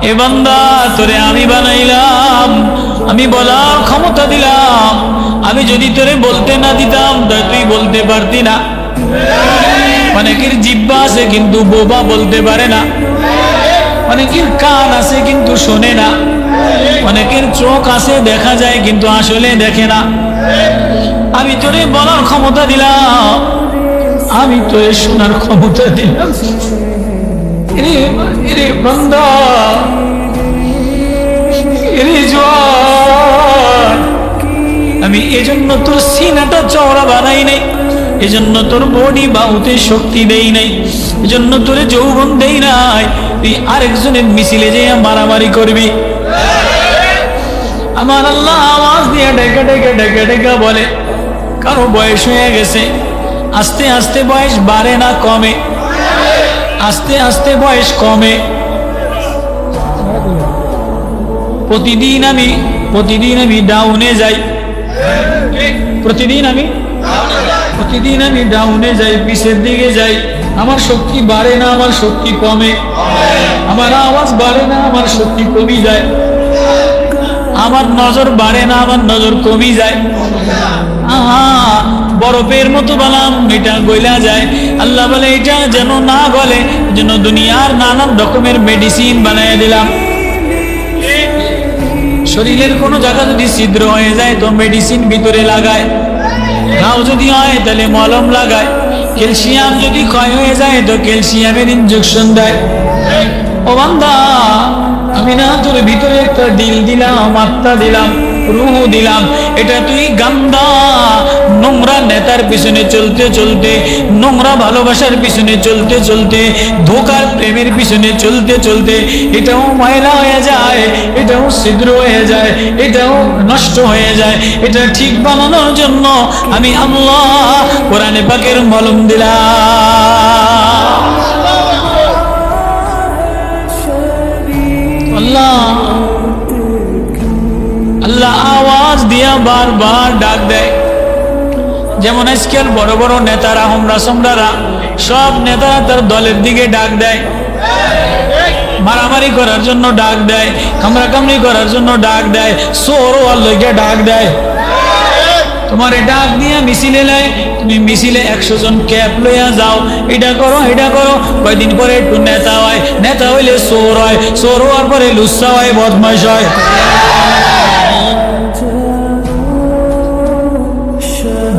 এ বান্দা তোরে আমি বানাইলাম, আমি বলার ক্ষমতা দিলাম, আমি যদি তোরে বলতে না দিতাম তাই তুই বলতে পারতি না। অনেকের জিহ্বা আছে কিন্তু বোবা বলতে পারে না, অনেকের কান আছে কিন্তু শোনে না, অনেকের চোখ আছে দেখা যায় কিন্তু আসলে দেখে না। আমি তোরে বলার ক্ষমতা দিলাম, আমি তোরে শোনার ক্ষমতা দিলাম। এরে বান্দা, এরে জওয়ান, আমি এজন্য তোর সিনাটা চওড়া বানাই নাই, এজন্য তোর বডি বাহুতে শক্তি দেই নাই, এজন্য তোরে যৌবন দেই নাই তুই আরেকজনের মিছিলে যে মারামারি করবি। আমার আল্লাহ আওয়াজ দিয়ে ডেকে ডেকে ডেকে ডেকে বলে, কারো বয়স হয়ে গেছে, আস্তে আস্তে বয়স বাড়ে না কমে, আস্তে আস্তে বয়স কমে। প্রতিদিন আমি ডাউনে যাই, প্রতিদিন আমি ডাউনে যাই, পিছের দিকে যাই। আমার শক্তি বাড়ে না, আমার শক্তি কমে, আমার আওয়াজ বাড়ে না, আমার শক্তি কমে যায়, আমার নজর বাড়ে না, আমার নজর কমে যায়। বরফের মতো বানাম, এটা গইলা যায়। আল্লাহ বলে এটা যেন না গলে, যেন দুনিয়ার নানান রকমের মেডিসিন বানায় দিলাম। শরীরের কোনো জায়গা যদি ছিদ্র হয়ে যায় তো মেডিসিন ভিতরে লাগায়, ঘাও যদি হয় তাহলে মলম লাগায়, ক্যালসিয়াম যদি ক্ষয় হয়ে যায় তো ক্যালসিয়ামের ইনজেকশন দেয়। ও বান্দা, আমি না তোর ভিতরে একটা দিল দিলাম, আত্মা দিলাম, রূহ দিলাম, এটা তুই গান্দা নোংরা নেতার পিছনে চলতে চলতে, নোংরা ভালোবাসার পিছনে চলতে চলতে, ধোকার প্রেমের পিছনে চলতে চলতে এটাও ময়লা হয়ে যায়, এটাও ছিদ্র হয়ে যায়, এটাও নষ্ট হয়ে যায়। এটা ঠিক বানানোর জন্য আমি আল্লাহ কোরআনে পাকের মলম দিলাম। আল্লাহ আওয়াজ দিয়া বারবার ডাক দেয়। যেমন আজকাল বড় বড় নেতারা, হোমরা সোমরারা, সব নেতারা তার দলের দিকে ডাক দেয়, মারামারি করার জন্য ডাক দেয়, কামড়াকামড়ি করার জন্য ডাক দেয়, চোর আল্লাহকে ডাক দেয়। তোমার ডাক দিয়া মিছিলে নেয়, তুমি মিছিলে 100 জন ক্যাপ লইয়া যাও, এটা করো এটা করো। কয়দিন পরে একটু নেতা হয়, নেতা হইলে চোর হয়, চোর হওয়ার পরে লুচ্চা হয়, বদমাশ হয়।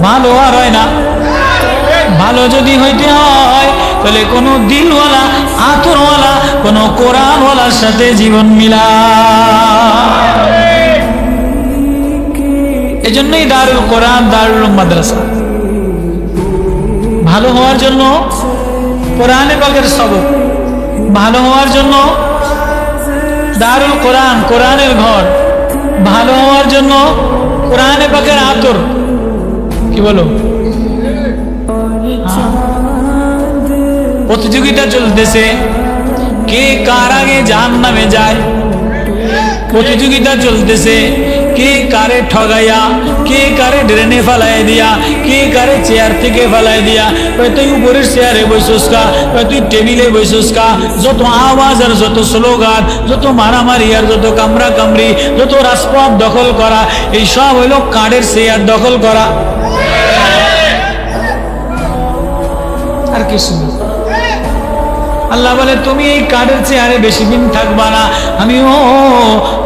ভালো আর হয় না। ভালো যদি হইতে হয় তাহলে কোনো দিলওয়ালা, আতরওয়ালা, কোনো কোরআনওয়ালার সাথে জীবন মিলা। এজন্যই দারুল কোরআন, দারুল মাদ্রাসা। ভালো হওয়ার জন্য কোরআনে পাকের সবক, ভালো হওয়ার জন্য দারুল কোরআন, কোরআনের ঘর, ভালো হওয়ার জন্য কোরআনে পাকের আতর। কি বলো? প্রতিযোগিতা চলতেছে, কে কার আগে জাহান্নামে যায়। প্রতিযোগিতা চলতেছে, কে কারে ঠগাইয়া, কে কারে ড্রেনে ফেলাই দিয়া, কে কারে চেয়ার থেকে ফেলাই দিয়া। তুই উপরের চেয়ারে বসোস কা, তুই টেবিলে বসোস কা। যত আওয়াজ আর যত স্লোগান, যত মারামারি আর যত কামড়া কামড়ি, যত রাজপথ দখল করা, এই সব হইল কাঠের চেয়ার দখল করা, আর কিছু। আল্লাহ বলে তুমি এই কাঠের চেয়ারে বেশি দিন থাকবা না, আমিও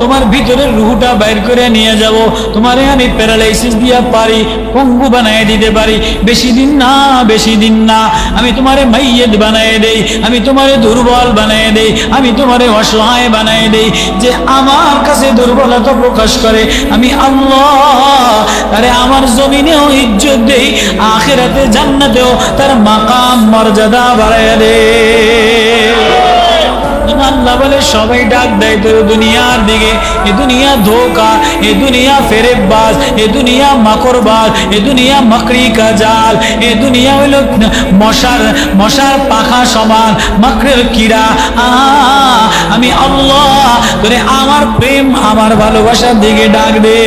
তোমার ভিতরের রুহটা বাইর করে নিয়ে যাব। তোমারে আমি প্যারালাইসিস দিয়া পারি, পঙ্গু বানায় দিতে পারি। বেশি দিন না, বেশি দিন না। আমি তোমারে মাইয়্যিত বানায় দেই, আমি তোমারে দুর্বল বানায় দেই, আমি তোমারে অসহায় বানায় দেই। যে আমার কাছে দুর্বলতা প্রকাশ করে আমি আল্লাহ তারে আমার জমিনেও ইজ্জত দেই, আখিরাতে জান্নাতেও তার মাকাম মর্যাদা বাড়ায় দেই। আল্লাহ বলে সবাই ডাক দেয় তোর দুনিয়ার দিকে। এ দুনিয়া ধোকা, এ দুনিয়া ফেরেববাজ, এ দুনিয়া মাকড়বাজ, এ দুনিয়া মাকড়ি কা জাল, এ দুনিয়া হইল মশার পাখা সমান, মাকড়ের কিরা। আমি আল্লাহ তোরে আমার প্রেম, আমার ভালোবাসার দিকে ডাক দে।